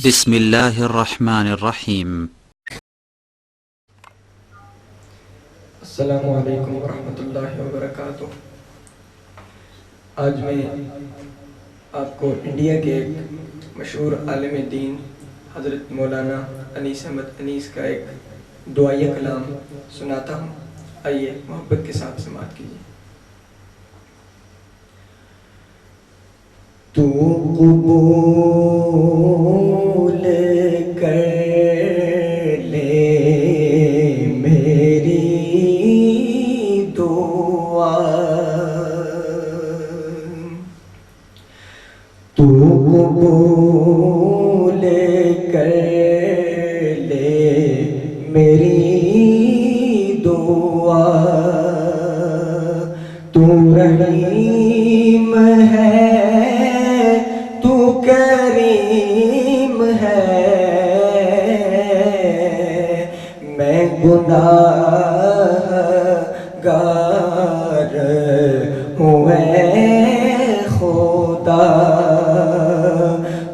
بسم اللہ الرحمن الرحیم۔ السلام علیکم ورحمۃ اللہ وبرکاتہ۔ آج میں آپ کو انڈیا کے ایک مشہور عالم دین حضرت مولانا انیس احمد انیس کا ایک دعائیہ کلام سناتا ہوں، آئیے محبت کے ساتھ سماعت کیجیے۔ تو قبول کر لے میری دعا، تو قبول کر لے میری دعا، تو رحیم ہے تو کریم ہے، میں گناہ گار ہوں اے خدا،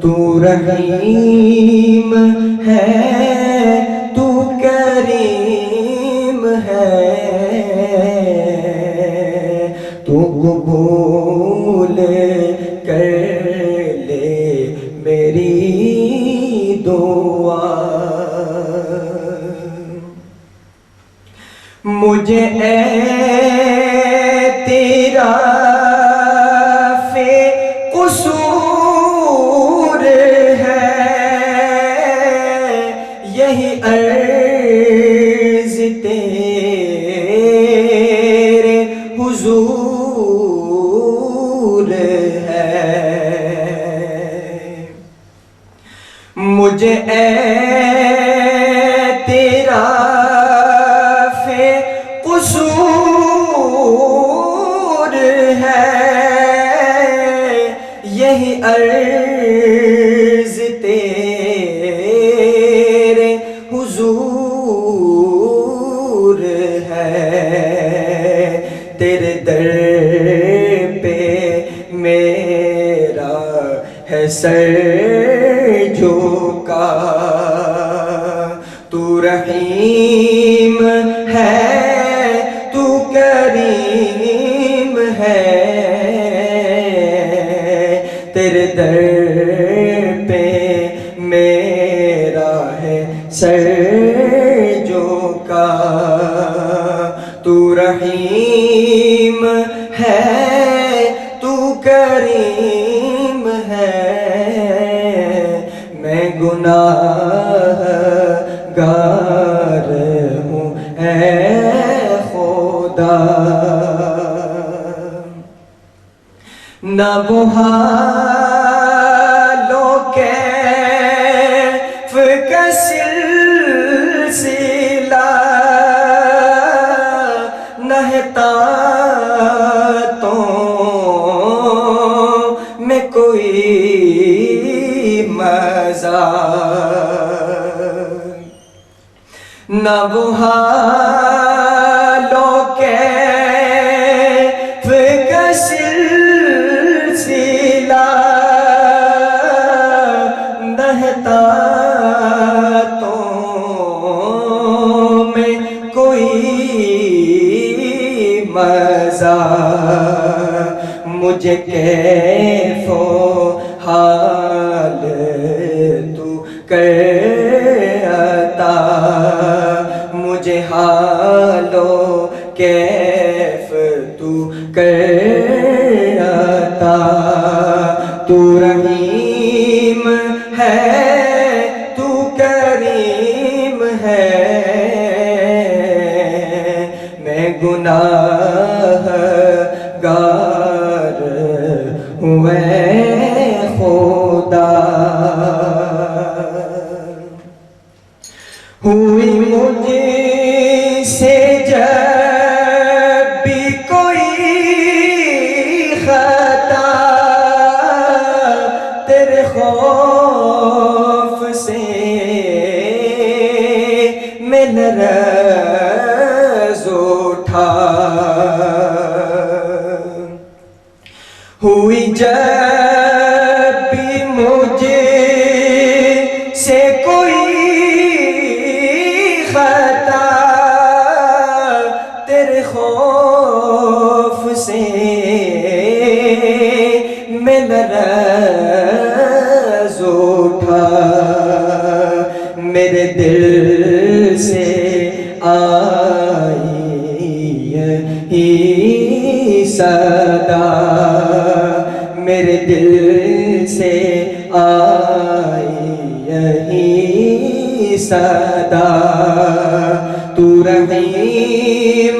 تو رحیم ہے تو کریم ہے، تو قبول کر لے میری دعا، مجھے اعتراف قصور ہے، یہی عرض تیرے حضور ہے، مجھے اعتراف قصور ہے، یہی عرض تیرے حضور ہے، تیرے در پہ میرا ہے سر جھکا، تو رحیم ہے تو کریم ہے، تیرے در پہ میرا ہے سر جھکا، تو رحیم ہے تو کریم ہے، میں گناہ گار ہوں اے خدا، نہ وہ حال و کیف کا سلسلہ، نہ ہے طاعتوں میں کوئی مزہ، نہ وہ حال و کیف کا سلسلہ، نہ ہے طاعتوں میں کوئی مزہ، مجھے کیف و حال تو کر عطا، مجھے حال و کیف تو کر عطا، تو رحیم ہے تو کریم ہے، میں گناہ گار ہوں اے خدا، ہوئی مجھ سے جب بھی کوئی خطا، تیرے خوف سے میں لرز اٹھا، ہوئی جب بھی مجھے میرے دل سے آئی یہی صدا، تو رحیم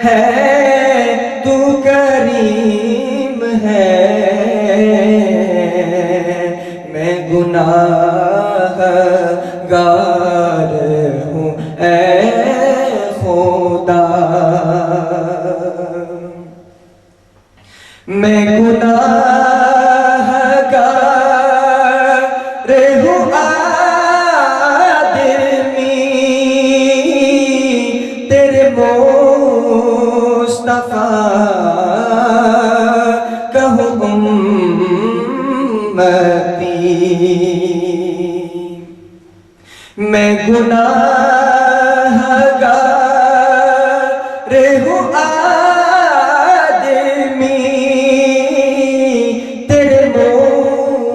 ہے تو کریم ہے، میں گناہ گار ہوں اے خدا، میں گناہ گار ہوں آدمی، تیرے مصطفیٰ کہوں امتی، میں گناہ گار ہوں آدمی، تیرے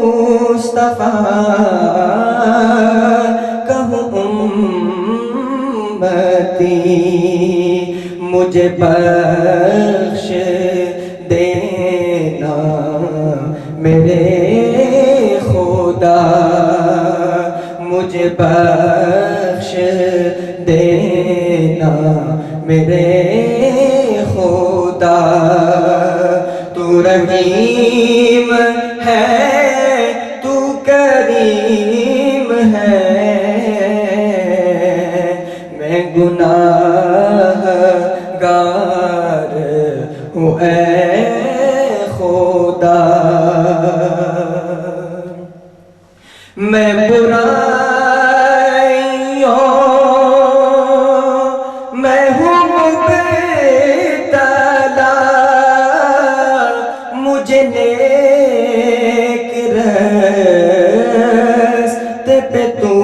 مصطفیٰ کہوں امتی، مجھے بخش دینا میرے خدا، مجھے بخش دینا میرے خدا، تو رحیم ہے تو کریم ہے، میں گناہ گار ہوں اے خدا، میں برائیوں میں ہوں مبتلا، مجھے نیک راستے پہ تو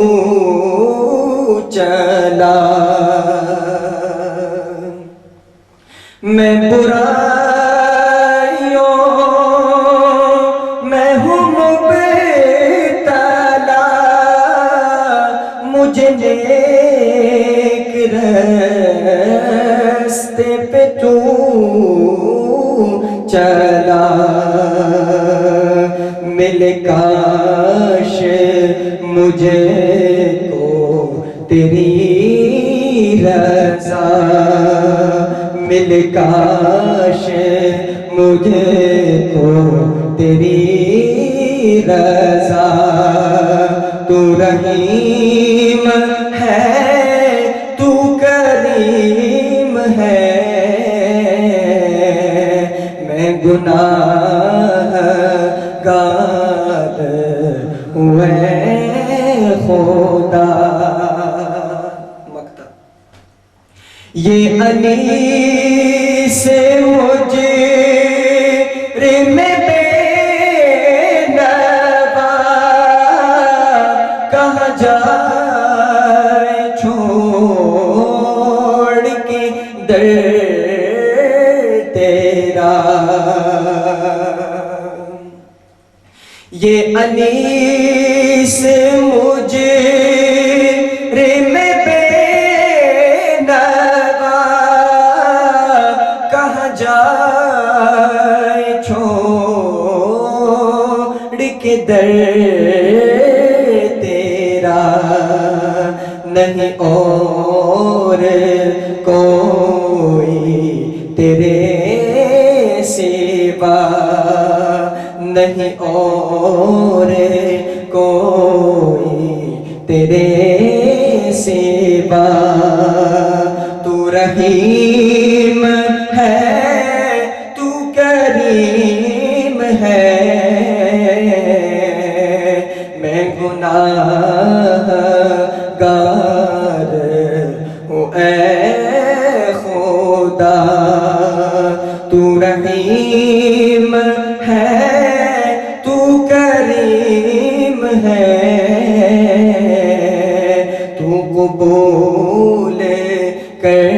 چلا، میں برائیوں میں ہوں مبتلا، مجھے نیک راستے پہ تو چلا، ملے کاش مجھے کو تیری رضا، ملے کاش مجھے کو تیری رضا، تو رحیم ہے تو کریم ہے، میں گناہ گار ہوں اے خدا، مقطع یہ علی سے مجرم بے نوا کہاں جائے چھوڑ کے در تیرا، یہ علی سے مجرم بے نوا کہاں جائے چھوڑ کے در تیرا، نہیں اور کوئی تیرے سوا، نہیں اور کوئی تیرے سوا، تو رحیم ہے تو کریم ہے، میں گناہ گار ہوں اے خدا، تو رحیم ہے تو کریم ہے، تو قبول کر